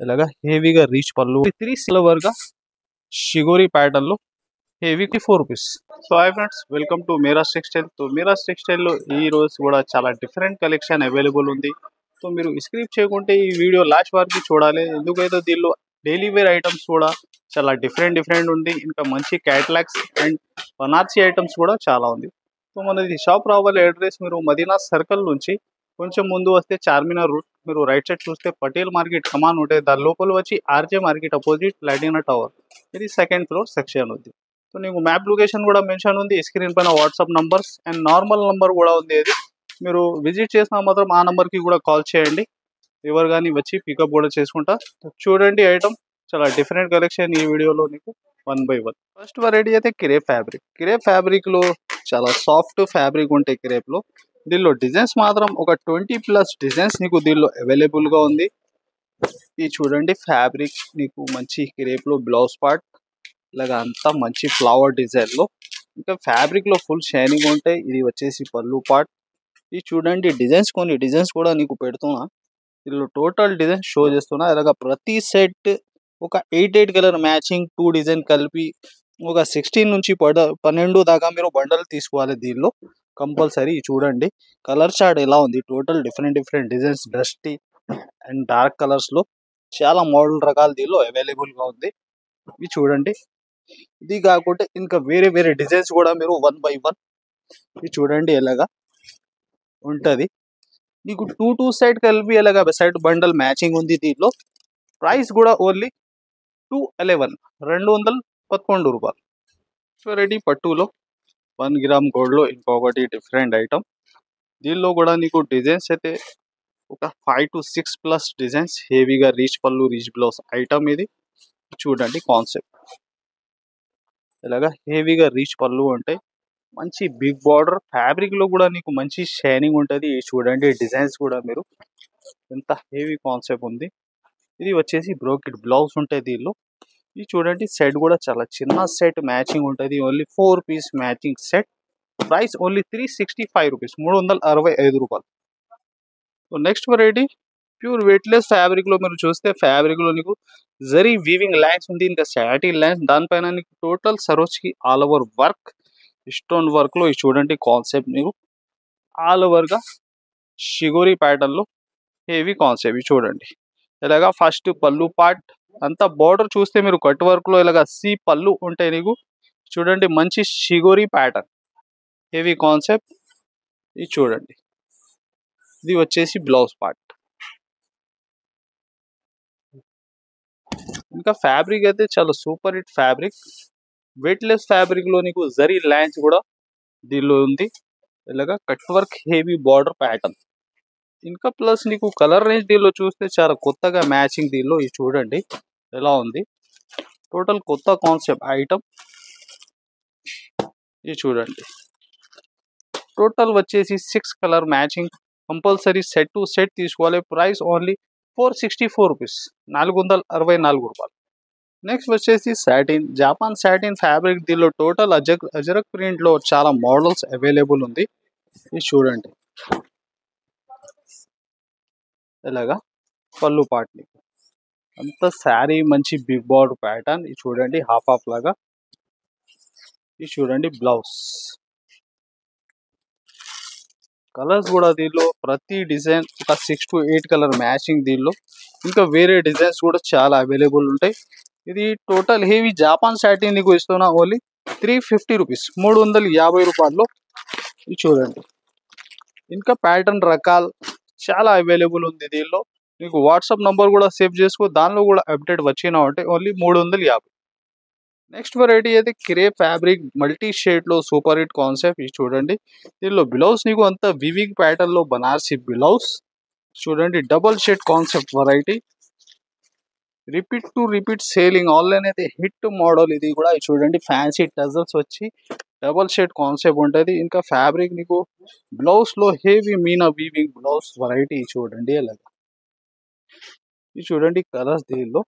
ఇలాగా హెవీగా రీచ్ పళ్ళు 3 సిల్వర్ గా షిగోరి ప్యాటర్న్ లో heavy 4 rupees. So hi friends, welcome to Miraj textile. So Miraj textile లో ఈ రోజు కూడా చాలా డిఫరెంట్ కలెక్షన్ అవైలబుల్ ఉంది. సో మీరు స్క్రిప్ట్ చేయకుంటే ఈ వీడియో లాస్ట్ వరకు చూడాలి, ఎందుకైతే దీనిలో డైలీ వేర్ ఐటమ్స్ కూడా చాలా డిఫరెంట్ ఉంది. ఇంకా మంచి క్యాటలాగ్స్ అండ్ బనార్సీ ఐటమ్స్ కూడా చాలా ఉంది. సో మనది షాప్ రావాలి అడ్రస్ మీరు మదీనా సర్కిల్ నుంచి కొంచెం ముందు వస్తే చార్మినార్ రూట్, మీరు రైట్ సైడ్ చూస్తే పటేల్ మార్కెట్ కమాన్ ఉంటాయి, దాని లోపల వచ్చి ఆర్జే మార్కెట్ అపోజిట్ లాడినా టవర్, ఇది సెకండ్ ఫ్లోర్ సెక్షన్ ఉంది. సో నీకు మ్యాప్ లొకేషన్ కూడా మెన్షన్ ఉంది, స్క్రీన్ పైన WhatsApp numbers and normal number కూడా ఉంది. అది మీరు విజిట్ చేసినా మాత్రం ఆ నంబర్కి కూడా కాల్ చేయండి, ఎవరు కానీ వచ్చి పికప్ కూడా చేసుకుంటా. చూడండి ఐటమ్ చాలా డిఫరెంట్ కలెక్షన్ ఈ వీడియోలో నీకు 1 by 1. ఫస్ట్ వెరైటీ అయితే క్రేప్ ఫ్యాబ్రిక్లో చాలా సాఫ్ట్ ఫ్యాబ్రిక్ ఉంటాయి క్రేప్లో. దీనిలో డిజైన్స్ మాత్రం ఒక 20+ డిజైన్స్ నీకు దీనిలో అవైలబుల్గా ఉంది. ఇది చూడండి ఫ్యాబ్రిక్ నీకు మంచి క్రేప్లో బ్లౌజ్ పార్ట్ ఇలాగా అంతా మంచి ఫ్లవర్ డిజైన్లో, ఇంకా ఫ్యాబ్రిక్లో ఫుల్ షైనింగ్ ఉంటాయి. ఇది వచ్చేసి పళ్ళు పార్ట్. ఇది చూడండి కొన్ని డిజైన్స్ కూడా నీకు పెడుతున్నా, దీనిలో టోటల్ డిజైన్ షో చేస్తున్నా. ఇలాగ ప్రతి సెట్ ఒక 8 కలర్ మ్యాచింగ్ 2 డిజైన్ కలిపి ఒక 16 నుంచి 12 దాకా మీరు బండల్ తీసుకోవాలి దీనిలో కంపల్సరీ. చూడండి కలర్ చార్ట్ ఎలా ఉంది, total different designs, dusty and dark కలర్స్లో చాలా మోడల్ రకాలు దీనిలో అవైలబుల్గా ఉంది. ఇవి చూడండి. ఇది కాకుండా ఇంకా వేరే డిజైన్స్ కూడా మీరు 1 by 1 ఇది చూడండి ఎలాగా ఉంటుంది. నీకు 2 సైడ్ కలిపి ఎలాగా సైడ్ బండల్ మ్యాచింగ్ ఉంది. దీంట్లో ప్రైస్ కూడా ఓన్లీ 211 రూపాయలు. వెరైటీ పట్టులో 1 గ్రామ్ గోల్డ్లో ఇంకొకటి డిఫరెంట్ ఐటమ్. దీనిలో కూడా నీకు డిజైన్స్ అయితే ఒక 5 to 6+ డిజైన్స్, హెవీగా రీచ్ పళ్ళు రీచ్ బ్లౌజ్ ఐటమ్. ఇది చూడండి కాన్సెప్ట్ ఇలాగా హెవీగా రీచ్ పళ్ళు ఉంటాయి, మంచి బిగ్ బార్డర్ ఫ్యాబ్రిక్లో కూడా నీకు మంచి షైనింగ్ ఉంటుంది. చూడండి డిజైన్స్ కూడా మీరు ఎంత హెవీ కాన్సెప్ట్ ఉంది. ఇది వచ్చేసి బ్రోకెట్ బ్లౌజ్ ఉంటాయి దీనిలో. ఇది చూడండి సెట్ కూడా చాలా చిన్న సెట్ మ్యాచింగ్ ఉంటుంది, only 4 piece matching set. Price only 365 rupees, 365 రూపాయలు. నెక్స్ట్ వెరైటీ ప్యూర్ వెయిట్లెస్ ఫ్యాబ్రిక్లో మీరు చూస్తే ఫ్యాబ్రిక్లో నీకు జరీ వీవింగ్ లైన్స్ ఉంది, ఇంకా సాటిన్ లైన్స్, దానిపైన నీకు టోటల్ సరోజ్కి ఆల్ ఓవర్ వర్క్ స్టోన్ వర్క్లో. ఇది చూడండి కాన్సెప్ట్ నీకు ఆల్ ఓవర్గా షిగోరి ప్యాటర్న్లో హెవీ కాన్సెప్ట్. ఇది చూడండి ఇలాగా ఫస్ట్ పళ్ళు పార్ట్ అంతా బార్డర్ చూస్తే మీరు కట్ వర్క్లో ఇలాగా సి పళ్ళు ఉంటాయి నీకు. చూడండి మంచి షిగోరి ప్యాటర్న్ హెవీ కాన్సెప్ట్. ఇది చూడండి ఇది వచ్చేసి బ్లౌజ్ పార్ట్. ఇంకా ఫ్యాబ్రిక్ అయితే చాలా సూపర్ హిట్ ఫ్యాబ్రిక్, వెయిట్లెస్ ఫ్యాబ్రిక్లో నీకు జరీ లైన్స్ కూడా దీనిలో ఉంది, ఇలాగా cut work heavy border pattern. ఇంకా ప్లస్ నీకు కలర్ రేంజ్ దీనిలో చూస్తే చాలా కొత్తగా మ్యాచింగ్ దీనిలో. ఇది చూడండి ఎలా ఉంది, టోటల్ కొత్త కాన్సెప్ట్ ఐటమ్. ఇది చూడండి టోటల్ వచ్చేసి 6 colour matching, compulsory set to set తీసుకోవాలి. ప్రైస్ ఓన్లీ 464 రూపీస్, 464 రూపాయలు. నెక్స్ట్ వచ్చేసి సాటిన్, జాపాన్ సాటిన్ ఫ్యాబ్రిక్. దీనిలో టోటల్ అజరక్ ప్రింట్లో చాలా మోడల్స్ అవైలబుల్ ఉంది. ఇది చూడండి ఇలాగా పళ్ళు పార్ట్ని అంత శారీ మంచి బిగ్ బార్డర్ ప్యాటర్న్. ఇది చూడండి హాఫ్ లాగా. ఇది చూడండి బ్లౌజ్ కలర్స్ కూడా దీనిలో ప్రతి డిజైన్ ఒక 6 to 8 కలర్ మ్యాచింగ్ దీనిలో. ఇంకా వేరే డిజైన్స్ కూడా చాలా అవైలబుల్ ఉంటాయి. ఇది టోటల్ హెవీ జాపాన్ సాటిన్ నీకు ఇస్తున్నా ఓన్లీ 350 రూపీస్, 350 రూపాయల్లో. ఇది చూడండి ఇంకా ప్యాటర్న్ రకాలు చాలా అవైలబుల్ ఉంది దీనిలో. మీకు వాట్సాప్ నంబర్ కూడా సేవ్ చేసుకో, దానిలో కూడా అప్డేట్ వచ్చినా ఉంటే ఓన్లీ 350. నెక్స్ట్ వెరైటీ అయితే క్రేప్ ఫ్యాబ్రిక్ మల్టీ షేడ్లో సూపర్ హిట్ కాన్సెప్ట్. ఇది చూడండి దీనిలో బ్లౌజ్ నీకు అంతా వివింగ్ ప్యాటర్న్లో బనారసి బ్లౌజ్. చూడండి double shade concept variety, repeat selling online అయితే హిట్ మోడల్. ఇది కూడా చూడండి ఫ్యాన్సీ టజల్స్ వచ్చి డబల్ షేడ్ కాన్సెప్ట్ ఉంటుంది. ఇంకా ఫ్యాబ్రిక్ నీకు బ్లౌజ్లో heavy meena weaving blouse variety. చూడండి అలాగా. ఇది చూడండి కలర్స్ దీనిలో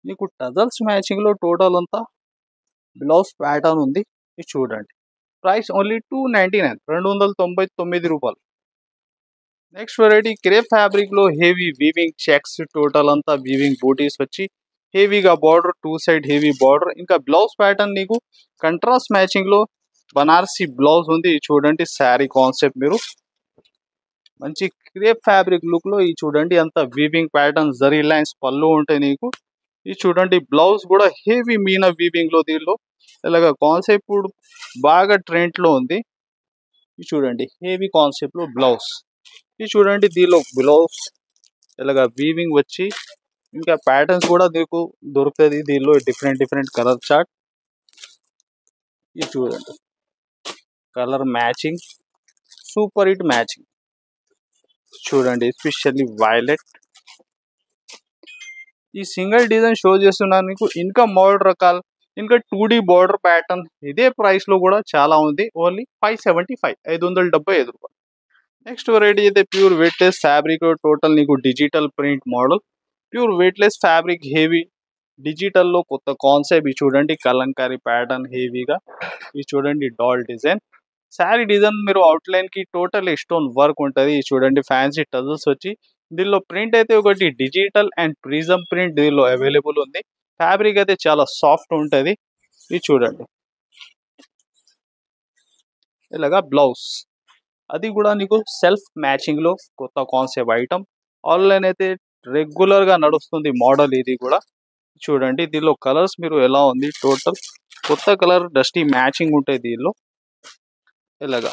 నీకు టజల్స్ మ్యాచింగ్లో టోటల్ అంతా బ్లౌజ్ ప్యాటర్న్ ఉంది. ఇది చూడండి ప్రైస్ ఓన్లీ 299 299 రూపాయలు. నెక్స్ట్ వెరైటీ క్రేప్ ఫ్యాబ్రిక్ లో హెవీ వీవింగ్ చెక్స్, టోటల్ అంతా వీవింగ్ బూటీస్ వచ్చి హెవీగా border, two side heavy border. ఇంకా బ్లౌజ్ ప్యాటర్న్ నీకు కంట్రాస్ట్ మ్యాచింగ్ లో బనారసి బ్లౌజ్ ఉంది. చూడండి శారీ కాన్సెప్ట్ మీరు మంచి క్రేప్ ఫ్యాబ్రిక్ లుక్ లో ఈ చూడండి అంత వీవింగ్ ప్యాటర్న్, జరీ లైన్స్ పళ్ళు ఉంటాయి నీకు. ఈ చూడండి బ్లౌజ్ కూడా హెవీ మీనా వీవింగ్ లో దీనిలో ఇలాగ కాన్సెప్ట్ బాగా ట్రెండ్ లో ఉంది. ఇది చూడండి హెవీ కాన్సెప్ట్ లో బ్లౌజ్. ఇది చూడండి దీనిలో బ్లౌజ్ ఇలాగ వీవింగ్ వచ్చి ఇంకా ప్యాటర్న్స్ కూడా మీకు దొరుకుతుంది దీనిలో డిఫరెంట్ డిఫరెంట్ కలర్ చార్ట్. ఇది చూడండి colour matching super hit matching. చూడండి ఎస్పెషల్లీ వైలెట్. ఈ సింగిల్ డిజైన్ షో చేస్తున్నాను మీకు. ఇంకా మోడల్ రకాలు, ఇంకా 2D బార్డర్ ప్యాటర్న్ ఇదే ప్రైస్ లో కూడా చాలా ఉంది. ఓన్లీ 575 575 రూపాయలు. నెక్స్ట్ వెరైటీ అయితే ప్యూర్ వెయిట్లెస్ ఫ్యాబ్రిక్, టోటల్ నీకు digital print model. Pure weightless fabric heavy డిజిటల్లో కొత్త కాన్సెప్ట్. ఇది చూడండి కలంకారీ ప్యాటర్న్ హెవీగా. ఇది చూడండి డాల్ డిజైన్. శారీ డిజైన్ మీరు అవుట్లైన్ కి టోటల్ స్టోన్ వర్క్ ఉంటుంది. ఇది చూడండి ఫ్యాన్సీ టజల్స్ వచ్చి దీనిలో ప్రింట్ అయితే ఒకటి డిజిటల్ అండ్ ప్రిజం ప్రింట్ దీనిలో అవైలబుల్ ఉంది. ఫ్యాబ్రిక్ అయితే చాలా సాఫ్ట్ ఉంటుంది. ఇది చూడండి ఇలాగా బ్లౌజ్, అది కూడా నీకు సెల్ఫ్ మ్యాచింగ్ లో కొత్త కాన్సెప్ట్ ఐటమ్. ఆన్లైన్ అయితే రెగ్యులర్ గా నడుస్తుంది మోడల్. ఇది కూడా చూడండి దీనిలో కలర్స్ మీరు ఎలా ఉంది, టోటల్ కొత్త కలర్ డస్టీ మ్యాచింగ్ ఉంటాయి దీనిలో ఇలాగా.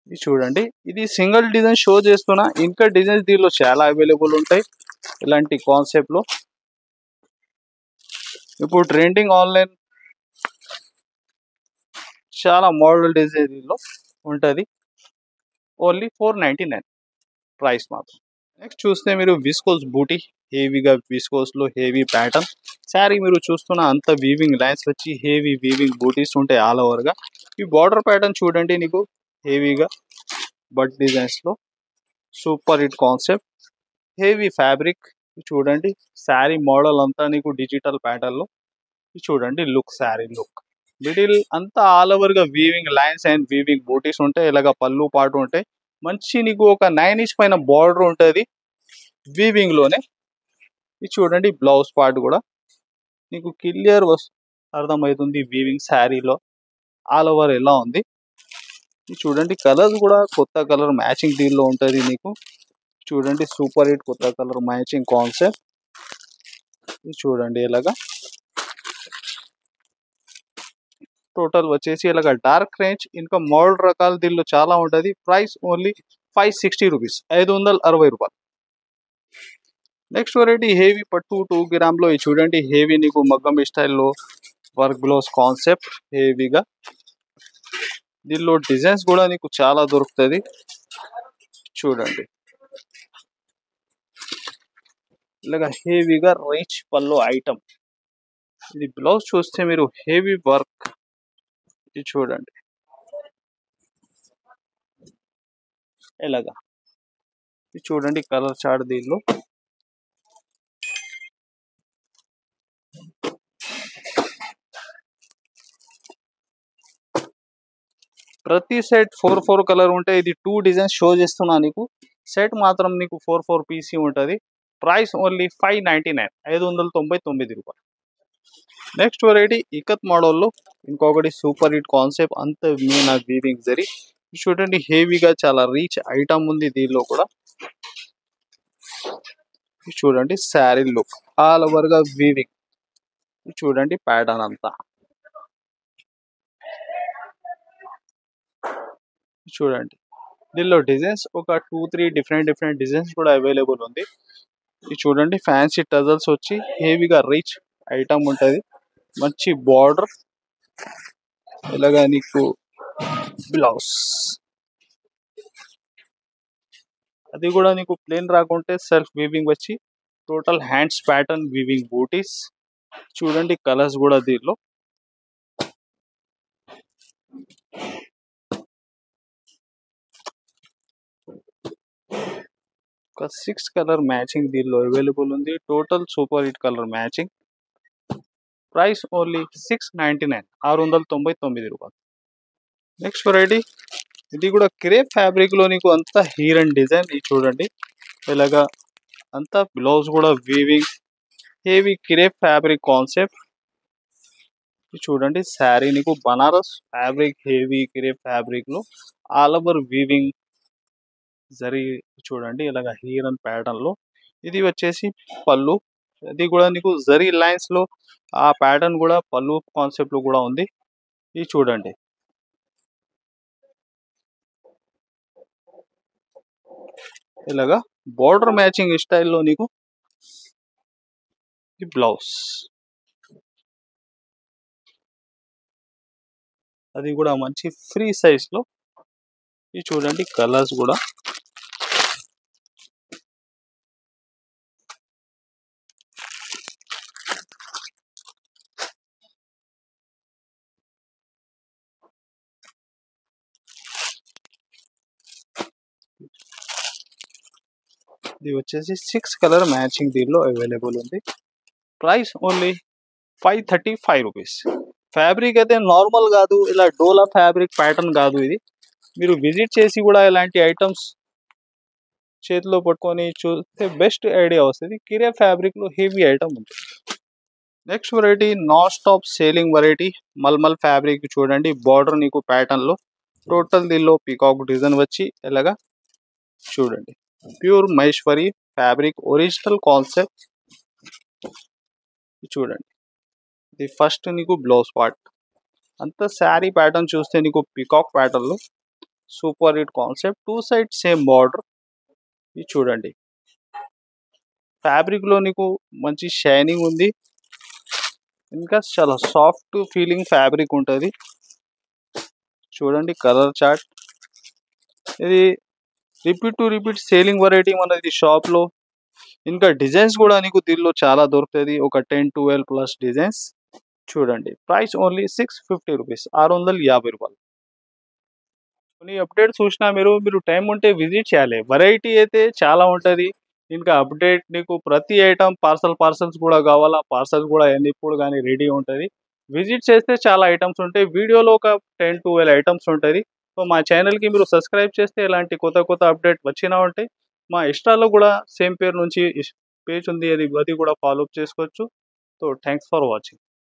ఇది చూడండి ఇది సింగిల్ డిజైన్ షో చేస్తున్నా, ఇంకా డిజైన్స్ దీనిలో చాలా అవైలబుల్ ఉంటాయి ఇలాంటి కాన్సెప్ట్ లో. ఇప్పుడు ట్రెండింగ్ ఆన్లైన్ చాలా మోడల్ డిజైన్ దీనిలో ఉంటుంది. ఓన్లీ 499 ప్రైస్ మాత్రం. నెక్స్ట్ చూస్తే మీరు విస్కోస్ బూటీ, హెవీగా విస్కోస్ లో హెవీ ప్యాటర్న్ శారీ మీరు చూస్తున్న అంత వీవింగ్ లైన్స్ వచ్చి హెవీ వీవింగ్ బూటీస్ ఉంటాయి ఆల్ ఓవర్ గా. ఈ బార్డర్ ప్యాటర్న్ చూడండి నీకు హెవీగా బట్ డిజైన్స్ లో super hit concept, heavy fabric. చూడండి శారీ మోడల్ అంతా నీకు డిజిటల్ ప్యాటర్న్ లో. చూడండి లుక్, శారీ లుక్ మిడిల్ అంతా ఆల్ ఓవర్ గా వీవింగ్ లైన్స్ అండ్ వీవింగ్ బూటీస్ ఉంటాయి. ఇలాగ పళ్ళు పాటు ఉంటాయి. మంచి నీకు ఒక 9 ఇంచ్ పైన బార్డర్ ఉంటుంది వీవింగ్ లోనే. ఇది చూడండి బ్లౌజ్ పార్ట్ కూడా నీకు క్లియర్ అర్థమవుతుంది వీవింగ్ శారీలో ఆల్ ఓవర్ ఎలా ఉంది. ఇది చూడండి కలర్స్ కూడా కొత్త కలర్ మ్యాచింగ్ దీనిలో ఉంటుంది నీకు. చూడండి సూపర్ హిట్ కొత్త కలర్ మ్యాచింగ్ కాన్సెప్ట్. ఇది చూడండి ఇలాగా టోటల్ వచ్చేసి ఇలాగ డార్క్ రేంజ్ ఇంకా మోడల్ రకాలు దీనిలో చాలా ఉంటుంది. ప్రైస్ ఓన్లీ 560 రూపీస్ 560 రూపాయలు. నెక్స్ట్ వెరైటీ హెవీ పట్టు 2 గ్రామ్ లో. ఇది చూడండి హెవీ నీకు మగ్గం స్టైల్లో వర్క్ బ్లౌజ్ కాన్సెప్ట్ హెవీగా. దీనిలో డిజైన్స్ కూడా నీకు చాలా దొరుకుతుంది. చూడండి ఇలాగ హెవీగా రిచ్ పళ్ళు ఐటమ్. ఇది బ్లౌజ్ చూస్తే మీరు హెవీ వర్క్. ఇది చూడండి ఇలాగా. ఇది చూడండి కలర్ చార్ట్ దీనిలో. ప్రతి సెట్ 4 కలర్ ఉంటాయి. ఇది 2 డిజైన్స్ షో చేస్తున్నా నీకు. సెట్ మాత్రం నీకు 4 పీసీ ఉంటుంది. ప్రైస్ ఓన్లీ 599 599 రూపాయలు. నెక్స్ట్ వెరైటీ ఇకత్ మోడల్లో ఇంకొకటి సూపర్ హిట్ కాన్సెప్ట్ అంత మీనా వీవింగ్ జరీ. చూడండి హెవీగా చాలా రీచ్ ఐటమ్ ఉంది దీనిలో కూడా. చూడండి శారీ లుక్ ఆల్ ఓవర్ గా వీవింగ్. చూడండి ప్యాటర్న్ అంతా. చూడండి దీనిలో డిజైన్స్ ఒక 2-3 డిఫరెంట్ డిజైన్స్ కూడా అవైలబుల్ ఉంది. ఇది చూడండి ఫ్యాన్సీ టజల్స్ వచ్చి హెవీగా రిచ్ ఐటమ్ ఉంటుంది. మంచి బార్డర్ ఇలాగా నీకు బ్లౌజ్, అది కూడా నీకు ప్లేన్ రాకుంటే సెల్ఫ్ వీవింగ్ వచ్చి టోటల్ హ్యాండ్స్ ప్యాటర్న్ వీవింగ్ బూటీస్. చూడండి కలర్స్ కూడా దీనిలో ఒక 6 కలర్ మ్యాచింగ్ దీనిలో అవైలబుల్ ఉంది. Total super hit colour matching. Price only 699 699 రూపాయలు. నెక్స్ట్ వెరైటీ ఇది కూడా క్రేప్ ఫ్యాబ్రిక్ లో నీకు అంతా హీరన్ డిజైన్ ఇది చూడండి. ఇలాగా అంతా బ్లౌజ్ కూడా weaving heavy crepe fabric concept. చూడండి శారీ నీకు Banaras fabric heavy crepe fabric లో ఆల్ ఓవర్ వీవింగ్ జరీ చూడండి ఇలాగ హీరన్ ప్యాటర్న్ లో. ఇది వచ్చేసి పళ్ళు, ఇది కూడా నీకు జరీ లైన్స్ లో ఆ ప్యాటర్న్ కూడా పళ్ళు కాన్సెప్ట్ లో కూడా ఉంది. ఇది చూడండి ఇలాగా బోర్డర్ మ్యాచింగ్ స్టైల్లో నీకు ఈ బ్లౌజ్, అది కూడా మంచి ఫ్రీ సైజ్ లో. ఇది చూడండి కలర్స్ కూడా ఇది వచ్చేసి 6 కలర్ మ్యాచింగ్ దీనిలో అవైలబుల్ ఉంది. Price only 535 rupees. ఫ్యాబ్రిక్ అయితే నార్మల్ కాదు, ఇలా డోలా ఫ్యాబ్రిక్ ప్యాటర్న్ కాదు. ఇది మీరు విజిట్ చేసి కూడా ఇలాంటి ఐటమ్స్ చేతిలో పట్టుకొని చూస్తే బెస్ట్ ఐడియా వస్తుంది. కిరే ఫ్యాబ్రిక్ లో హెవీ ఐటమ్ ఉంటుంది. Next variety nonstop selling variety మల్మల్ ఫ్యాబ్రిక్ చూడండి. బార్డర్ నీకు ప్యాటర్న్ లో టోటల్ దీనిలో పీకాక్ డిజైన్ వచ్చి ఇలాగా చూడండి pure Maheshwari fabric original concept. చూడండి ఇది ఫస్ట్ నీకు బ్లౌజ్ పార్ట్, అంతా శారీ ప్యాటర్న్ చూస్తే నీకు పీకాక్ ప్యాటర్న్ లో super hit concept. Two side same border. ఇది చూడండి ఫ్యాబ్రిక్ లో నీకు మంచి షైనింగ్ ఉంది, ఇంకా చాలా సాఫ్ట్ ఫీలింగ్ ఫ్యాబ్రిక్ ఉంటుంది. చూడండి కలర్ చార్ట్. ఇది repeat to repeat selling variety మనది షాప్ లో. ఇంకా డిజైన్స్ కూడా నీకు దీనిలో చాలా దొరుకుతుంది, ఒక 10-12 ప్లస్ డిజైన్స్. చూడండి ప్రైస్ ఓన్లీ 650 రూపీస్ 650 రూపాయలు. కొన్ని అప్డేట్ చూసినా మీరు టైం ఉంటే విజిట్ చేయాలి. వెరైటీ అయితే చాలా ఉంటుంది. ఇంకా అప్డేట్ నీకు ప్రతి ఐటమ్ పార్సల్స్ కూడా కావాలా, పార్సల్స్ కూడా ఎప్పుడు కానీ రెడీ ఉంటుంది. విజిట్ చేస్తే చాలా ఐటమ్స్ ఉంటాయి. వీడియోలో ఒక 10-12 ఐటమ్స్ ఉంటుంది. సో మా ఛానల్కి మీరు సబ్స్క్రైబ్ చేస్తే ఇలాంటి కొత్త అప్డేట్ వచ్చినా ఉంటాయి. మా ఇన్స్టాలో కూడా సేమ్ పేరు నుంచి పేజ్ ఉంది, అది కూడా ఫాలో అప్ చేసుకోవచ్చు. So thanks for watching.